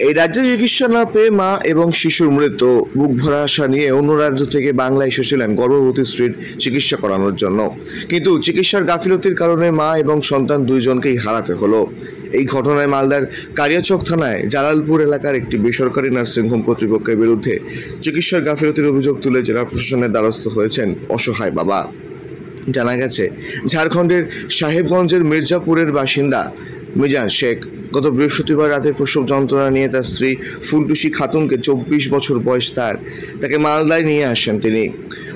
এই রাজ্যে চিকিৎসা না পেয়ে মা এবং শিশুর মৃত্যু। বুক ভরা আশা নিয়ে অন্য রাজ্য থেকে বাংলায় এসেছিলেন গর্ভবতী স্ত্রীর চিকিৎসা করানোর জন্য, কিন্তু চিকিৎসার গাফিলতির কারণে মা এবং সন্তান দুইজনকেই হারাতে হলো। এই ঘটনায় মালদার কালিয়াচক থানায় জালালপুর এলাকার একটি বেসরকারি নার্সিংহোম কর্তৃপক্ষের বিরুদ্ধে চিকিৎসার গাফিলতির অভিযোগ তুলে জেলা প্রশাসনের দ্বারস্থ হয়েছেন অসহায় বাবা। জানা গেছে, ঝাড়খণ্ডের সাহেবগঞ্জের মির্জাপুরের বাসিন্দা মিজান শেখ গত বৃহস্পতিবার রাতে প্রসব যন্ত্রণা নিয়ে তার স্ত্রী ফুলটুসি খাতুনকে 24 বছর বয়স তাকে মালদায় নিয়ে আসেন তিনি।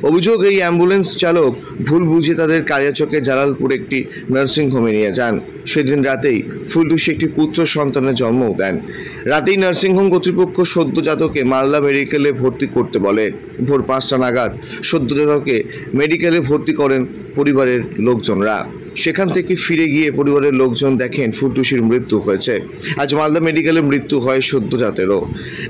অভিযোগ, এই অ্যাম্বুলেন্স চালক ভুল বুঝে তাদের কালিয়াচকে জালালপুর একটি নার্সিংহোমে নিয়ে যান। সেদিন রাতেই ফুলটুসি একটি পুত্র সন্তানের জন্মও দেন। রাতেই নার্সিংহোম কর্তৃপক্ষ সদ্যজাতকে মালদা মেডিকেলে ভর্তি করতে বলে। ভোর 5টা নাগাদ সদ্যজাতকে মেডিকেলে ভর্তি করেন পরিবারের লোকজনরা। সেখান থেকে ফিরে গিয়ে পরিবারের লোকজন দেখেন ফুলটুসির মৃত্যু হয়েছে। আজ মালদা মেডিকেলে মৃত্যু হয় সদ্যজাতেরও।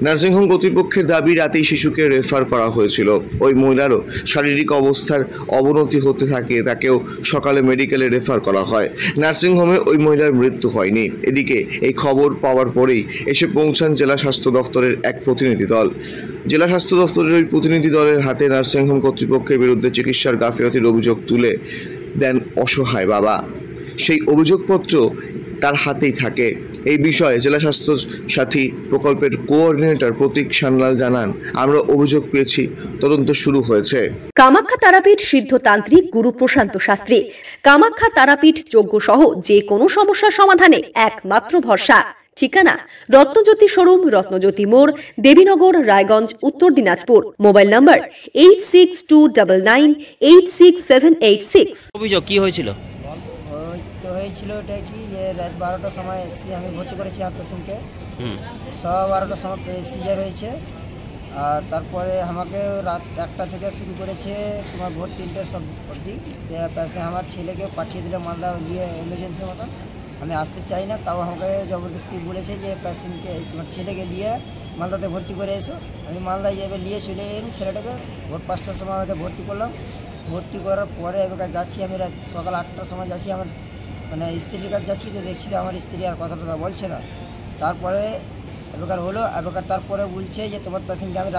নার্সিংহোম কর্তৃপক্ষের দাবি, রাতেই শিশুকে রেফার করা হয়েছিল। ওই মহিলারও শারীরিক অবস্থার অবনতি হতে থাকে, তাকেও সকালে মেডিকেলে রেফার করা হয়। নার্সিংহোমে ওই মহিলার মৃত্যু হয়নি। এদিকে এই খবর পাওয়ার পরেই এসে পৌঁছান জেলা স্বাস্থ্য দফতরের এক প্রতিনিধি দল। জেলা স্বাস্থ্য দফতরের ওই প্রতিনিধি দলের হাতে নার্সিংহোম কর্তৃপক্ষের বিরুদ্ধে চিকিৎসার গাফিলতির অভিযোগ তুলে দেন অসহায় বাবা। সেই অভিযোগপত্র তার হাতেই থাকে। এই বিষয়ে জেলা স্বাস্থ্য সাথী প্রকল্পের কোঅর্ডিনেটর প্রতীক সান্যাল জানান, আমরা অভিযোগ পেয়েছি, তদন্ত শুরু হয়েছে। কামাখ্যা তারাপীঠ সিদ্ধতান্ত্রিক গুরু প্রশান্ত শাস্ত্রী। কামাখ্যা তারাপীঠ যজ্ঞ সহ যে কোনো সমস্যার সমাধানে একমাত্র ভরসা। ঠিকানা রত্নজ্যোতি শোরুম, রত্নজ্যোতি মোড়, দেবীনগর, রায়গঞ্জ, উত্তর দিনাজপুর। Mobile number 8629986786। অভিযোগ কি হয়েছিল? হয়েছিল এটা কি যে রাত 12টার সময় এসছি, আমি ভর্তি করেছি আমার পেশেন্টকে। 12টার সময় সিজার হয়েছে। আর তারপরে আমাকে রাত 1টা থেকে শুরু করেছে তোমার ভোর 3টে সব অবধি। পেশেন্ট আমার ছেলেকে পাঠিয়ে দিলে মালদা নিয়ে এমার্জেন্সি মতন। আমি আসতে চাই না, তাও আমাকে জবরদস্তি বলেছে যে পেশেন্টকে তোমার ছেলেকে নিয়ে মালদাতে ভর্তি করে এসো। আমি মালদায় যাবে নিয়ে চলে এলাম ছেলেটাকে। ভোর 5টার সময় আমাকে ভর্তি করলাম। ভর্তি করার পরে এবার যাচ্ছি আমি সকাল 8টার সময় যাচ্ছি, আমার মানে স্ত্রীর কাছে যাচ্ছি, তো দেখছি আমার স্ত্রী আর কথা বলছে না। তারপরে এবার হলো, এবার তারপরে বলছে যে তোমার পেশেন্টকে আমি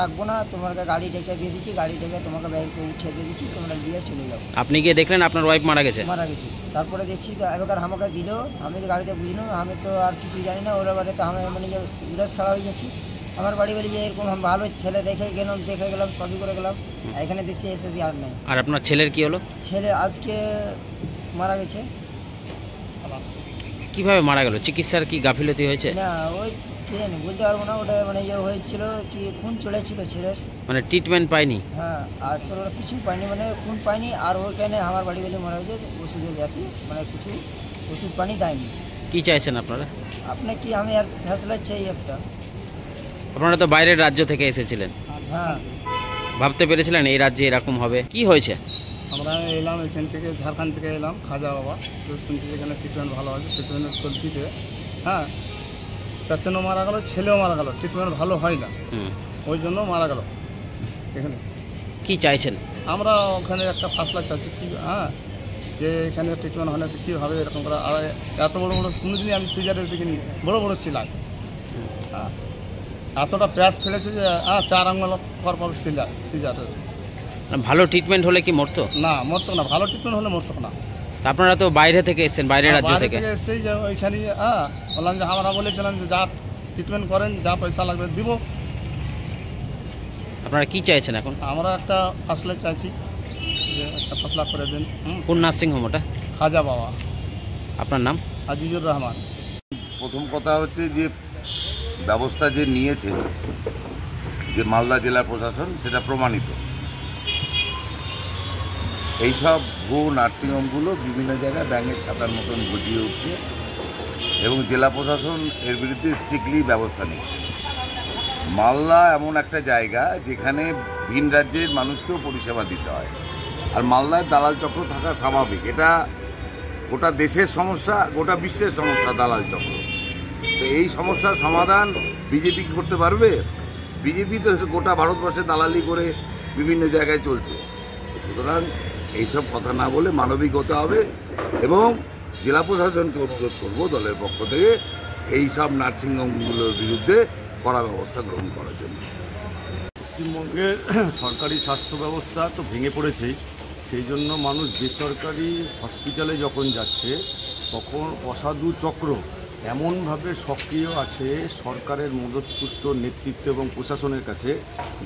রাখবো না, তোমাকে গাড়ি ডেকে দিয়ে দিচ্ছি, গাড়ি ডেকে তোমাকে ব্যাগকে উঠিয়ে দিয়ে দিচ্ছি, তোমরা দিয়ে চলে যাও। আপনি গিয়ে দেখলেন আপনার ওয়াইফ মারা গেছে? মারা গেছি। তারপরে দেখছি এবার আমাকে দিল, আমি গাড়িতে বুঝলাম, আমি তো আর কিছু জানি না। ওরা বাড়িতে আমি মানে যে উদাস ছাড়া হয়ে যাচ্ছি। আমার বাড়ি যে এরকম ভালো ছেলে দেখে গেলাম সবই করে গেলাম, এখানে দেশে এসে দিয়ে আর নেই। আর আপনার ছেলের কি হলো? ছেলে আজকে মারা গেছে। কিভাবে মারা গেল? চিকিৎসার কি গাফিলতি হয়েছে? না, ওই কে জানি, বলতে পারবো না। ওটা মানে ইয়ে হয়েছিল কি, খুন চলেছিল ছেলের, মানে ট্রিটমেন্ট পায়নি? হ্যাঁ, আসলে ওরা কিছু পায়নি, মানে খুন পায়নি। আর ওইখানে আমার বাড়ি মারা হয়েছে ওষুধের জাতি, মানে কিছু ওষুধ পানি দেয়নি। কি চাইছেন আপনারা? আপনি কি, আমি আর ফেসলা চাই একটা। আপনারা তো বাইরের রাজ্য থেকে এসেছিলেন, হ্যাঁ। ভাবতে পেরেছিলেন এই রাজ্যে এরকম হবে? কি হয়েছে? আমরা এলাম এখান থেকে, ঝাড়খণ্ড থেকে এলাম খাজা বাবা। তো শুনছি এখানে ট্রিটমেন্ট ভালো আছে, ট্রিটমেন্টের চলতিতে হ্যাঁ পেশেন্টও মারা গেল, ছেলেও মারা গেল, ট্রিটমেন্ট ভালো হয় না, ওই জন্য মারা গেল। এখানে কি চাইছেন? আমরা ওখানে একটা ফাসলা চাচ্ছি কি, হ্যাঁ, যে এখানে ট্রিটমেন্ট হয় না কীভাবে এরকম করা। আর এত বড় বড় কোনোদিনই আমি সিজারের দেখিনি, বড় বড় সিলাই, হ্যাঁ, এতটা প্যাট ফেলেছে যে 4 আঙুল পর সিজারের। ভালো ট্রিটমেন্ট হলে কি মরতো? না, মরতো না, ভালো ট্রিটমেন্ট হলে মরতো না। আপনারা তো বাইরে থেকে এসেছেন, বাইরের রাজ্য থেকে এসেই যে ওইখানে বললাম যে আমরা বলেছিলাম যে যা ট্রিটমেন্ট করেন, যা পয়সা লাগবে দিব। আপনারা কি চাইছেন এখন? আমরা একটা ফাসলা চাইছি, যে একটা ফাসলা করে দিন। কোন নার্সিংহোম ওটা? খাজা বাবা। আপনার নাম? আজিজুর রহমান। প্রথম কথা হচ্ছে যে ব্যবস্থা যে নিয়েছে যে মালদা জেলা প্রশাসন, সেটা প্রমাণিত। এইসব ভুয়ো নার্সিংহোমগুলো বিভিন্ন জায়গায় ব্যাঙের ছাতার মতন গজিয়ে উঠছে এবং জেলা প্রশাসন এর বিরুদ্ধে স্ট্রিক্টলি ব্যবস্থা নিচ্ছে। মালদা এমন একটা জায়গা যেখানে ভিন রাজ্যের মানুষকেও পরিষেবা দিতে হয়, আর মালদার দালাল চক্র থাকা স্বাভাবিক। এটা গোটা দেশের সমস্যা, গোটা বিশ্বের সমস্যা দালাল চক্র। তো এই সমস্যার সমাধান বিজেপি করতে পারবে? বিজেপি তো গোটা ভারতবর্ষে দালালি করে বিভিন্ন জায়গায় চলছে। সুতরাং এইসব কথা না বলে মানবিক হতে হবে এবং জেলা প্রশাসনকে অনুরোধ করবো দলের পক্ষ থেকে এই সব নার্সিংহোমগুলোর বিরুদ্ধে কড়া ব্যবস্থা গ্রহণ করার জন্য। পশ্চিমবঙ্গের সরকারি স্বাস্থ্য ব্যবস্থা তো ভেঙে পড়েছেই, সেই জন্য মানুষ বেসরকারি হসপিটালে যখন যাচ্ছে তখন অসাধু চক্র এমনভাবে সক্রিয় আছে সরকারের মদতপুষ্ট নেতৃত্ব এবং প্রশাসনের কাছে,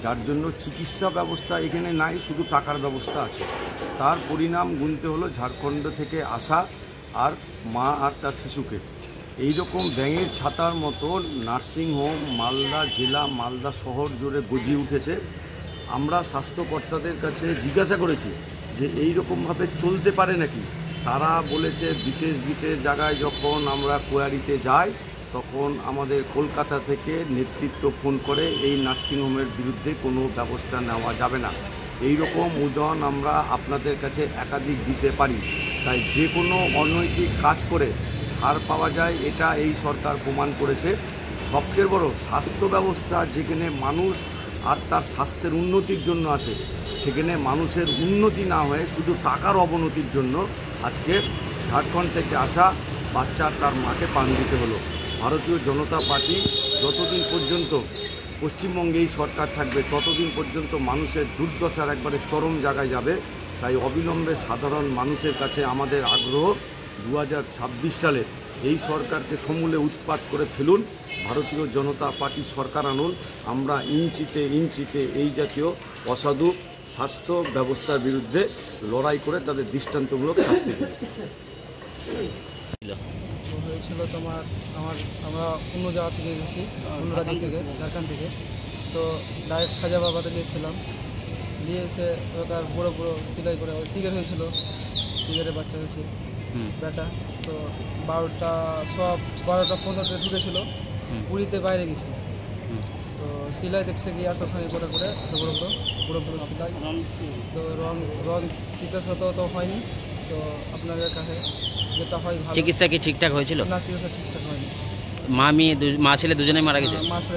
যার জন্য চিকিৎসা ব্যবস্থা এখানে নাই, শুধু টাকার ব্যবস্থা আছে। তার পরিণাম গুনতে হলো ঝাড়খণ্ড থেকে আসা আর মা আর তার শিশুকে। এই রকম ব্যাঙের ছাতার মতো নার্সিংহোম মালদা জেলা, মালদা শহর জুড়ে গজিয়ে উঠেছে। আমরা স্বাস্থ্যকর্তাদের কাছে জিজ্ঞাসা করেছি যে এই রকমভাবে চলতে পারে নাকি। তারা বলেছে বিশেষ বিশেষ জায়গায় যখন আমরা কোয়ারিতে যাই তখন আমাদের কলকাতা থেকে নেতৃত্ব ফোন করে এই নার্সিংহোমের বিরুদ্ধে কোনো ব্যবস্থা নেওয়া যাবে না। এই রকম উদাহরণ আমরা আপনাদের কাছে একাধিক দিতে পারি। তাই যে কোনো অনৈতিক কাজ করে ছাড় পাওয়া যায়, এটা এই সরকার প্রমাণ করেছে। সবচেয়ে বড় স্বাস্থ্য ব্যবস্থা যেখানে মানুষ আর তার স্বাস্থ্যের উন্নতির জন্য আসে, সেখানে মানুষের উন্নতি না হয়ে শুধু টাকার অবনতির জন্য আজকে ঝাড়খণ্ড থেকে আসা বাচ্চা তার মাকে প্রাণ দিতে হলো। ভারতীয় জনতা পার্টি যতদিন পর্যন্ত পশ্চিমবঙ্গে এই সরকার থাকবে ততদিন পর্যন্ত মানুষের দুর্দশার একবারে চরম জায়গায় যাবে। তাই অবিলম্বে সাধারণ মানুষের কাছে আমাদের আগ্রহ 2026 সালে এই সরকারকে সমূলে উৎপাত করে ফেলুন, ভারতীয় জনতা পার্টির সরকার আনুন। আমরা ইঞ্চিতে ইঞ্চিতে এই জাতীয় অসাধু স্বাস্থ্য ব্যবস্থার বিরুদ্ধে লড়াই করে তাদের দৃষ্টান্তমূলক শাস্তি দেব। হয়েছিল আমরা অন্য জায়গা থেকে গেছি, অন্য রাজ্য থেকে, ঝাড়খণ্ড থেকে। তো ডাইরেক্ট খাজাবাবাদে গিয়েছিলাম, নিয়ে এসে ওটার বড়ো বড়ো সেলাই করে সিগার হয়েছিল, সিগারের বাচ্চা হয়েছে বেটা। তো 12টা 15 পুরীতে বাইরে গেছিল। তো সেলাই দেখছে গিয়ে এতখানি করে এত বড় বড় সেলাই। তো রং চিকিৎসা তো হয়নি। তো আপনাদের কাছে যেটা হয় ভালো। চিকিৎসা কি ঠিকঠাক হয়েছিল? না, চিকিৎসা ঠিকঠাক হয়নি। মা ছেলে দুজনেই মারা গেছে। মা ছেলে